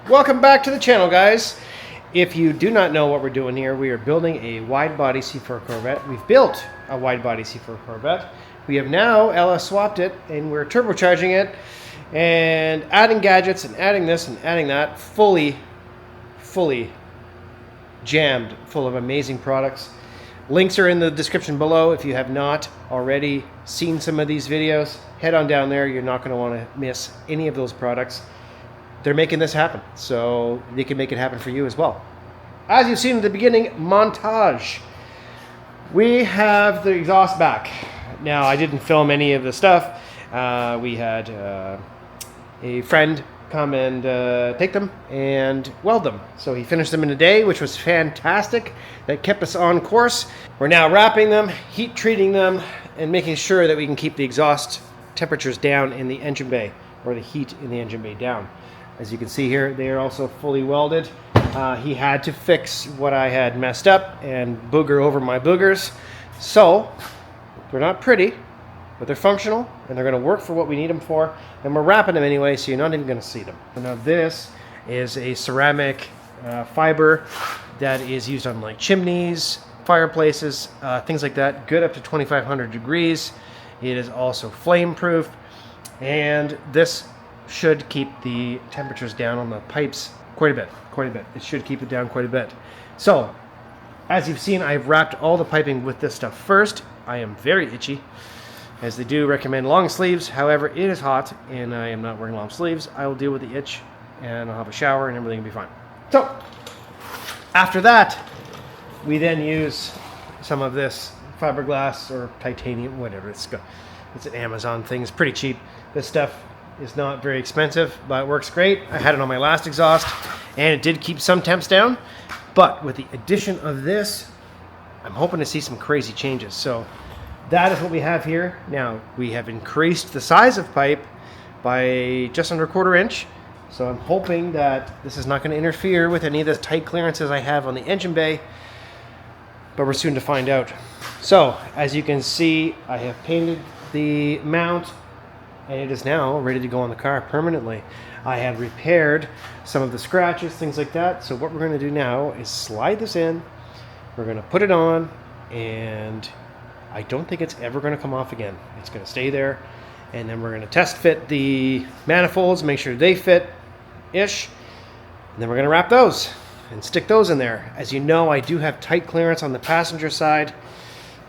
Welcome back to the channel, guys. If you do not know what we're doing here, we are building a wide-body C4 Corvette. We've built a wide-body C4 Corvette. We have now LS swapped it, and we're turbocharging it, and adding gadgets, and adding this, and adding that, fully jammed full of amazing products. Links are in the description below. If you have not already seen some of these videos, head on down there. You're not going to want to miss any of those products. They're making this happen, so they can make it happen for you as well. As you've seen at the beginning, montage. We have the exhaust back. Now, I didn't film any of the stuff. We had a friend come and take them and weld them. So he finished them in a day, which was fantastic. That kept us on course. We're now wrapping them, heat treating them, and making sure that we can keep the exhaust temperatures down in the engine bay, or the heat in the engine bay down. As you can see here, they are also fully welded. He had to fix what I had messed up and booger over my boogers. So, they're not pretty, but they're functional, and they're going to work for what we need them for. And we're wrapping them anyway, so you're not even going to see them. So now this is a ceramic fiber that is used on like chimneys, fireplaces, things like that. Good up to 2,500 degrees. It is also flame proof, and this should keep the temperatures down on the pipes quite a bit. It should keep it down quite a bit. So, as you've seen, I've wrapped all the piping with this stuff first. I am very itchy, as they do recommend long sleeves. However, it is hot, and I am not wearing long sleeves. I will deal with the itch, and I'll have a shower, and everything will be fine. So, after that, we then use some of this fiberglass or titanium, whatever. It's an Amazon thing. It's pretty cheap. This stuff is not very expensive, but it works great. I had it on my last exhaust, and it did keep some temps down. But with the addition of this, I'm hoping to see some crazy changes. So that is what we have here. Now, we have increased the size of pipe by just under 1/4 inch. So I'm hoping that this is not going to interfere with any of the tight clearances I have on the engine bay, but we're soon to find out. So, as you can see, I have painted the mount, and it is now ready to go on the car permanently. I have repaired some of the scratches, things like that. So what we're going to do now is slide this in. We're going to put it on, and I don't think it's ever going to come off again. It's going to stay there, and then we're going to test fit the manifolds, make sure they fit-ish, and then we're going to wrap those and stick those in there. As you know, I do have tight clearance on the passenger side,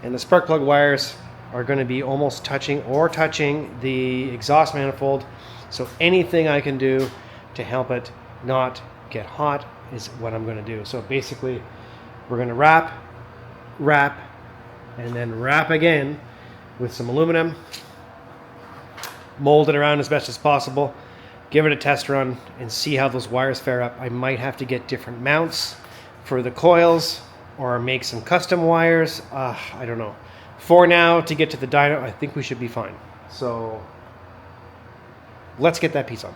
and the spark plug wires are going to be almost touching the exhaust manifold. So anything I can do to help it not get hot is what I'm going to do. So basically, we're going to wrap, and then wrap again with some aluminum, mold it around as best as possible, give it a test run, and see how those wires fare up. I might have to get different mounts for the coils, or make some custom wires. I don't know. For now, to get to the dyno, I think we should be fine. So let's get that piece on.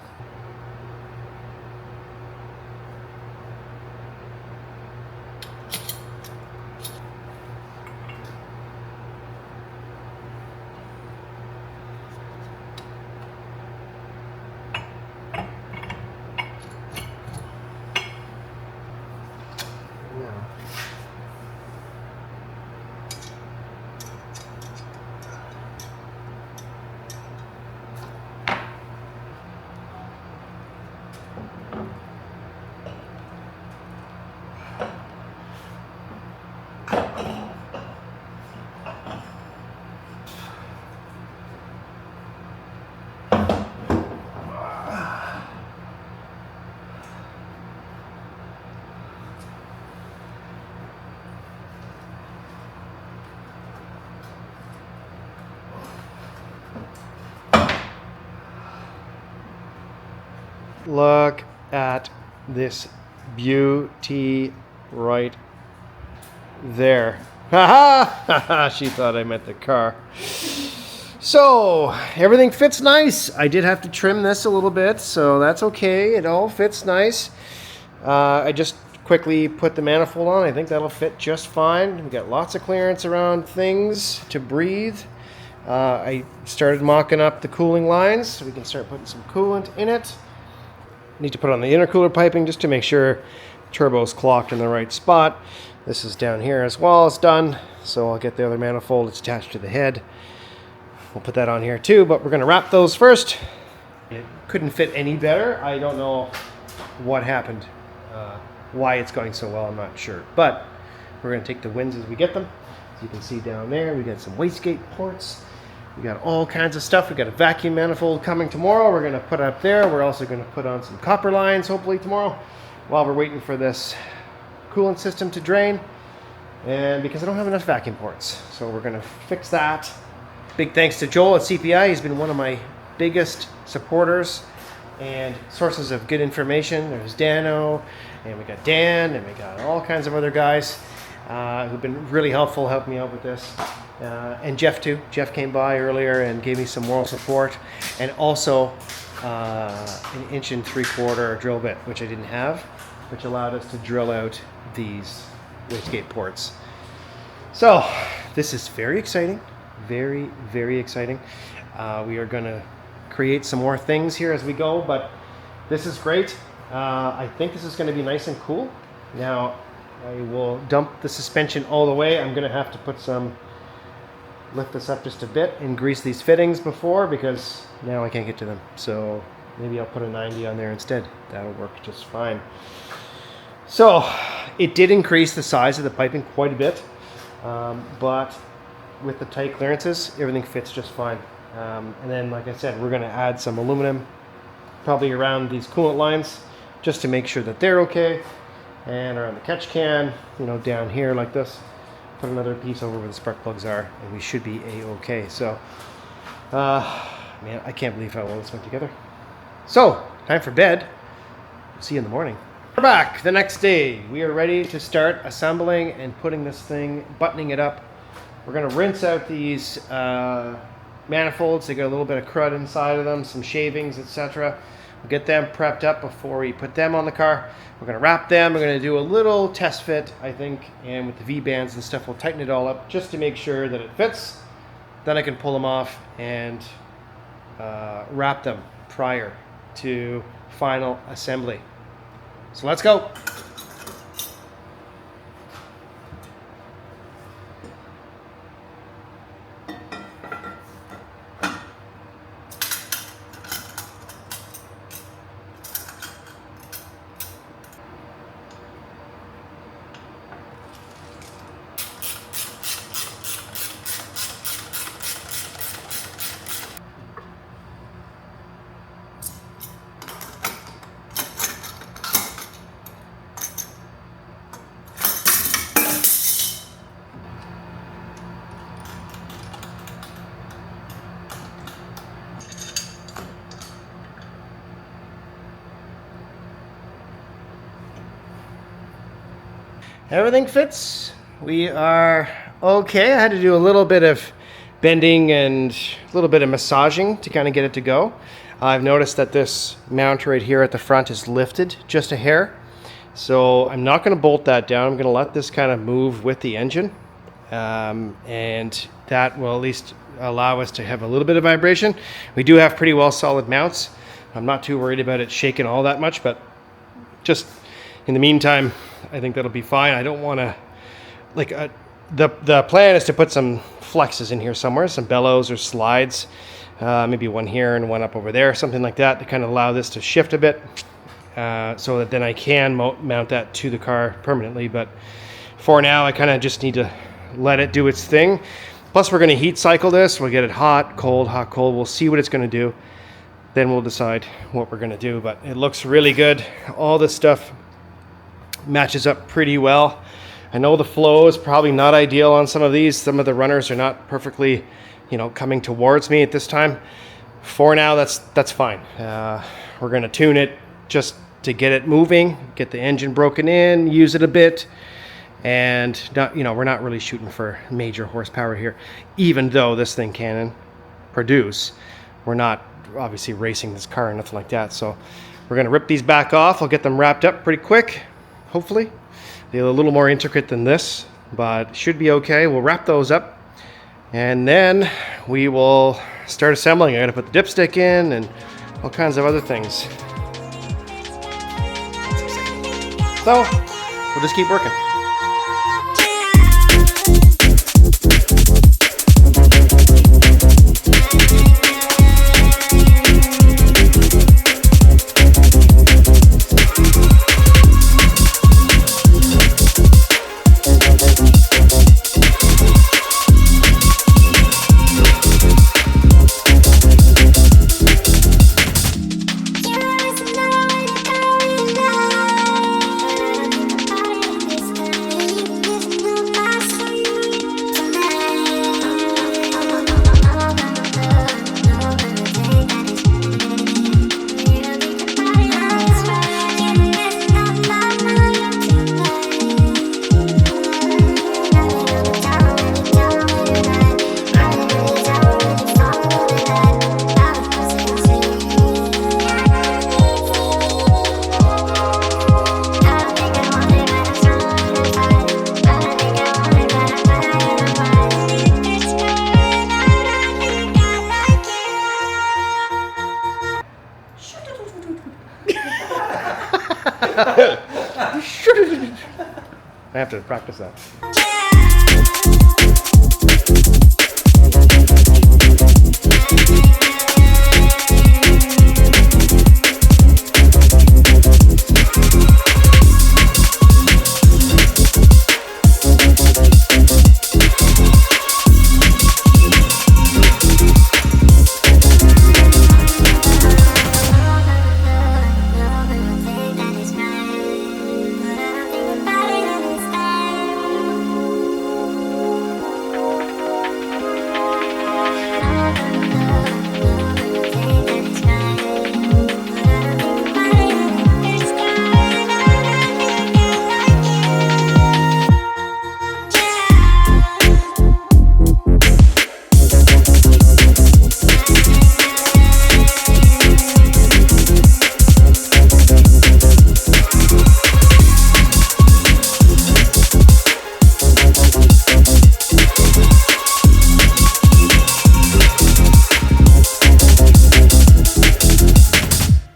Look at this beauty right there. Ha ha! She thought I meant the car. So, everything fits nice. I did have to trim this a little bit, so that's okay. It all fits nice. I just quickly put the manifold on. I think that'll fit just fine. We got lots of clearance around things to breathe. I started mocking up the cooling lines so we can start putting some coolant in it. need to put on the intercooler piping just to make sure turbo is clocked in the right spot. This is down here as well. It's done. So I'll get the other manifold. It's attached to the head. We'll put that on here too, but we're going to wrap those first. It couldn't fit any better. I don't know what happened, why it's going so well, I'm not sure. But we're going to take the wins as we get them. As you can see down there, we got some wastegate ports. We got all kinds of stuff. We got a vacuum manifold coming tomorrow. We're going to put up there. We're also going to put on some copper lines hopefully tomorrow while we're waiting for this coolant system to drain. And because I don't have enough vacuum ports. So we're going to fix that. Big thanks to Joel at CPI. He's been one of my biggest supporters and sources of good information. There's Dano, and we got Dan, and we got all kinds of other guys who've been really helpful, helping me out with this. And Jeff too. Jeff came by earlier and gave me some moral support, and also an 1 3/4 drill bit, which I didn't have, which allowed us to drill out these wastegate ports. So this is very exciting. Very, very exciting. We are going to create some more things here as we go, but this is great. I think this is going to be nice and cool. Now I will dump the suspension all the way. I'm going to have to lift this up just a bit and grease these fittings before, because now I can't get to them. So maybe I'll put a 90 on there instead. That'll work just fine. So it did increase the size of the piping quite a bit, but with the tight clearances, everything fits just fine. And then, like I said, we're going to add some aluminum probably around these coolant lines just to make sure that they're okay, and around the catch can, you know, down here like this. Put another piece over where the spark plugs are, and we should be a-okay. So man, I can't believe how well this went together. So time for bed. See you in the morning. We're back the next day. We are ready to start assembling and putting this thing, buttoning it up. We're going to rinse out these manifolds. They got a little bit of crud inside of them, some shavings, etc. We'll get them prepped up before we put them on the car. We're going to wrap them. We're going to do a little test fit, I think, and with the V-bands and stuff, we'll tighten it all up just to make sure that it fits. Then I can pull them off and wrap them prior to final assembly. So let's go. Everything fits. We are okay. I had to do a little bit of bending and a little bit of massaging to kind of get it to go. I've noticed that this mount right here at the front is lifted just a hair. So I'm not going to bolt that down. I'm going to let this kind of move with the engine. And that will at least allow us to have a little bit of vibration. We do have pretty well solid mounts. I'm not too worried about it shaking all that much, but just in the meantime, I think that'll be fine. I don't want to, like, the plan is to put some flexes in here somewhere, some bellows or slides, maybe one here and one up over there, something like that, to kind of allow this to shift a bit, so that then I can mount that to the car permanently. But for now, I kind of just need to let it do its thing. Plus, we're going to heat cycle this. We'll get it hot, cold, hot, cold. We'll see what it's going to do. Then we'll decide what we're going to do. But it looks really good. All this stuff matches up pretty well. I know the flow is probably not ideal on some of these. Some of the runners are not perfectly, coming towards me at this time. For now, that's fine. We're going to tune it just to get it moving, get the engine broken in, use it a bit, and we're not really shooting for major horsepower here. Even though this thing can produce, we're not obviously racing this car or nothing like that. So we're going to rip these back off. I'll get them wrapped up pretty quick. Hopefully. They're a little more intricate than this, but should be okay. We'll wrap those up, and then we will start assembling. I got to put the dipstick in and all kinds of other things. So we'll just keep working. I have to practice that.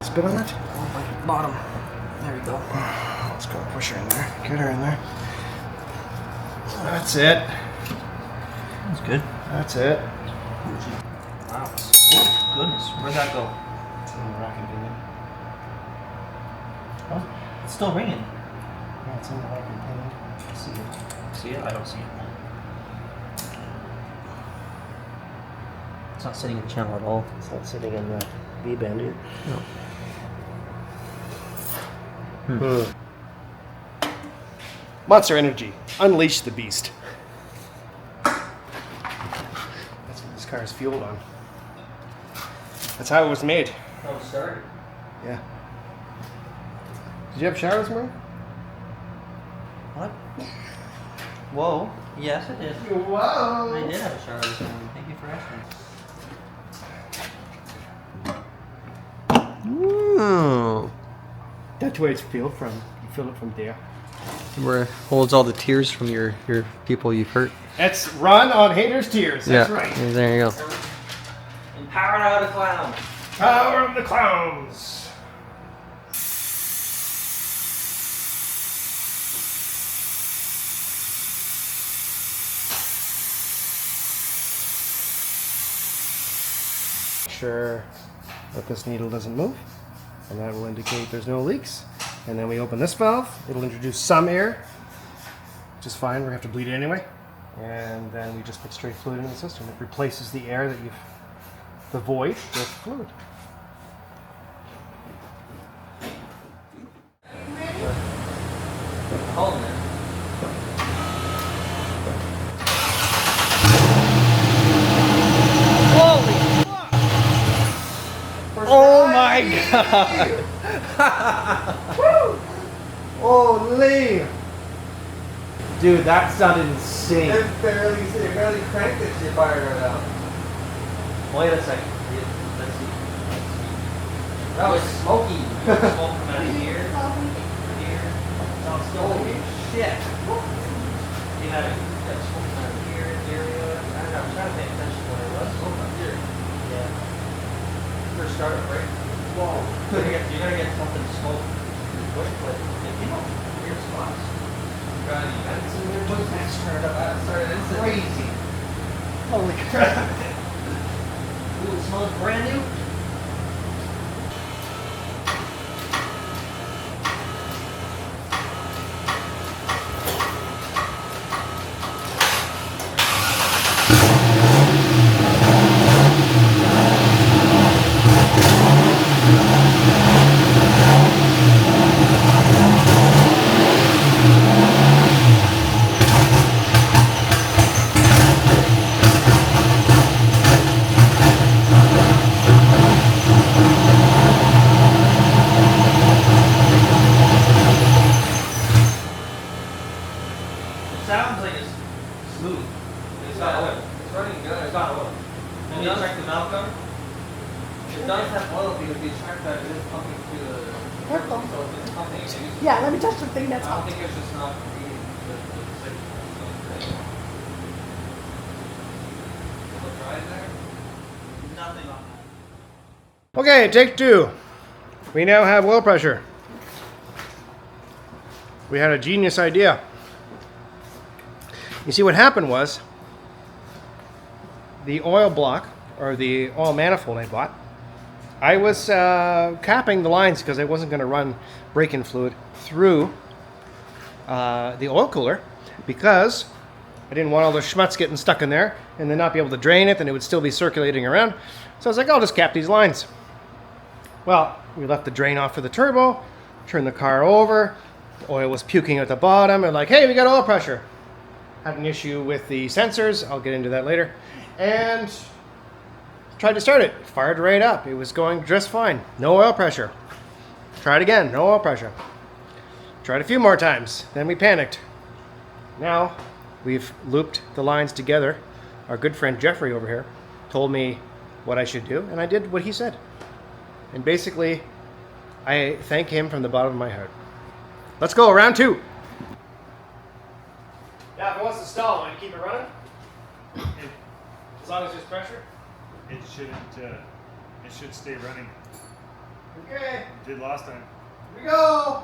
Spit on it? Bottom. There we go. Let's go push her in there. Get her in there. That's it. That's good. That's it. Wow. Oh, goodness. Where'd that go? It's in the rack and pinion. Oh, it's still ringing. Yeah, it's in the rack and pinion. See it? See it? I don't see it. It's not sitting in the channel at all. It's not sitting in the V-band here. No. Monster Energy. Unleash the beast. That's what this car is fueled on. That's how it was made. How it started. Yeah. Did you have showers, Mark? What? Whoa. Yes, I did. Whoa. I did have a shower this morning. Thank you for asking. Ooh. That's where it's filled from. You fill it from there. Where it holds all the tears from your people you've hurt. That's run on haters' tears. That's right. There you go. And power out of the clown. Power of the clowns. Sure that this needle doesn't move, and that will indicate there's no leaks. And then we open this valve, it'll introduce some air, which is fine, we're gonna have to bleed it anyway. And then we just put straight fluid in the system. It replaces the air that the void with fluid. Hold it. Oh my god! Holy! Dude, that sounded insane. It barely cranked it, she fired it out. Wait a second. Let's see. That was smoky. Smoke coming out of here. Here. Sounds still holy shit. You had that smoke coming out of here, area. I don't know, I'm trying to pay attention to what it was. Smoke up here. Yeah. First startup, right? Whoa. You're gonna get something to smoke quick, but you know, weird spots. Got any vents in there? Put that started up. That started instantly. Crazy. Holy crap. Ooh, it smells brand new. Sounds like it's smooth. It's got oil. It's running good. It's got oil. And you check the valve cover? It does have oil because you check that it is pumping through the. Careful. So if it's pumping, it is. Yeah, let me touch the thing that's I don't hot. think it's just not reading the signal. Look right there. Nothing on that. Okay, take 2. We now have oil pressure. We had a genius idea. You see, what happened was the oil block, or the oil manifold I bought, I was capping the lines because I wasn't going to run break-in fluid through the oil cooler because I didn't want all the schmutz getting stuck in there and then not be able to drain it, and it would still be circulating around. So I was like, I'll just cap these lines. Well, we left the drain off for the turbo, turned the car over, the oil was puking at the bottom, and like, hey, we got oil pressure. Had an issue with the sensors, I'll get into that later, and tried to start it. Fired right up. It was going just fine. No oil pressure. Tried again, no oil pressure. Tried a few more times, then we panicked. Now we've looped the lines together. Our good friend Jeffrey over here told me what I should do, and I did what he said. And basically, I thank him from the bottom of my heart. Let's go, round 2. Now, if it wants to stall, want to keep it running? As long as there's pressure? It shouldn't. It should stay running. Okay, It did last time. here we go.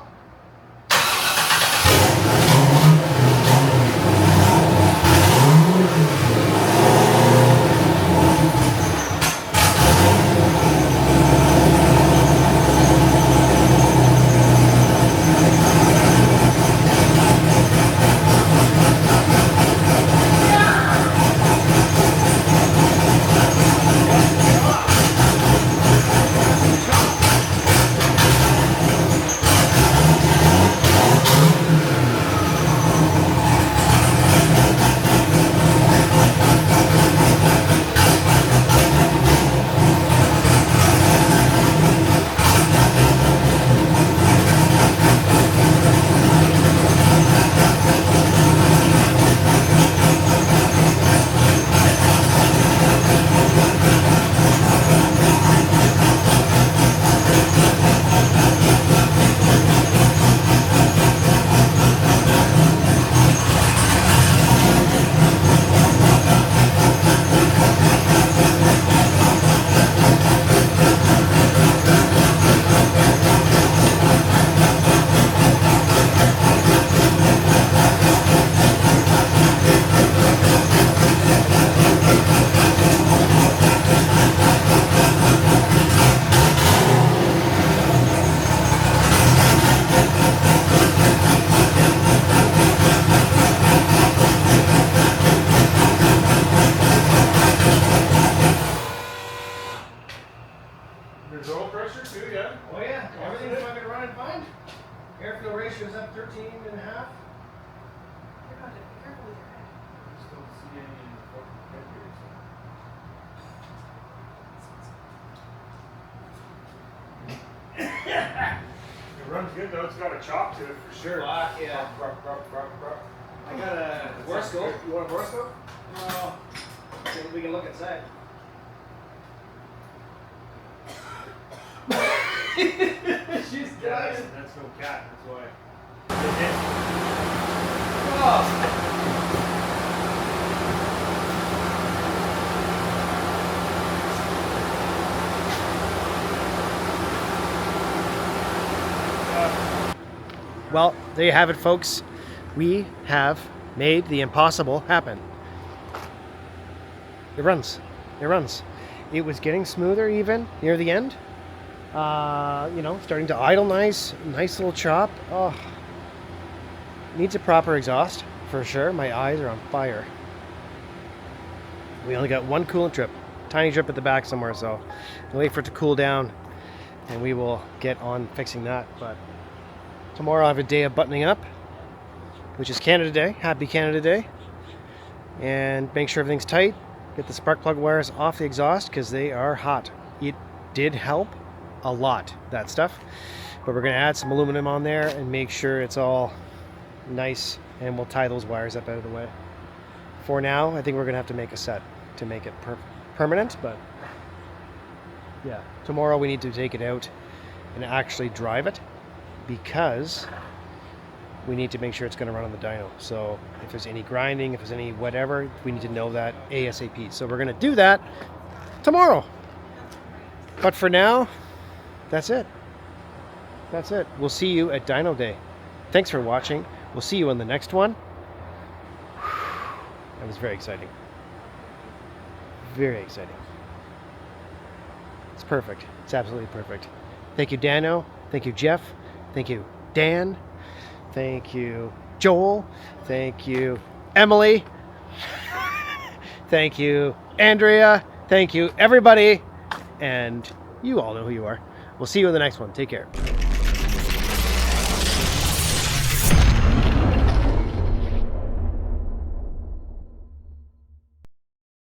There's oil pressure too, yeah. Oh yeah, everything's fucking running fine. Air fuel ratio is up 13 and a half. Just don't see any in the fucking It runs good though. It's got a chop to it for sure. Fuck yeah. I got a horoscope. You want a horoscope? No. We can look inside. She's Yeah, dying. that's no cat. That's why. Oh. Well, there you have it, folks. We have made the impossible happen. It runs. It runs. It was getting smoother even near the end. You know, starting to idle nice. Nice little chop. Oh, needs a proper exhaust for sure. My eyes are on fire. We only got one coolant drip. Tiny drip at the back somewhere, so we'll wait for it to cool down and we will get on fixing that. But tomorrow I have a day of buttoning up, which is Canada Day. Happy Canada Day. And make sure everything's tight. Get the spark plug wires off the exhaust because they are hot. It did help a lot, that stuff. But we're going to add some aluminum on there and make sure it's all nice, and we'll tie those wires up out of the way. For now, I think we're going to have to make a set to make it permanent, but yeah, tomorrow we need to take it out and actually drive it because we need to make sure it's going to run on the dyno. So if there's any grinding, if there's any whatever, we need to know that ASAP. So we're going to do that tomorrow. But for now, that's it. That's it. We'll see you at Dyno Day. Thanks for watching. We'll see you on the next one. That was very exciting. Very exciting. It's perfect. It's absolutely perfect. Thank you, Dano. Thank you, Jeff. Thank you, Dan. Thank you, Joel. Thank you, Emily. Thank you, Andrea. Thank you, everybody. And you all know who you are. We'll see you in the next one. Take care.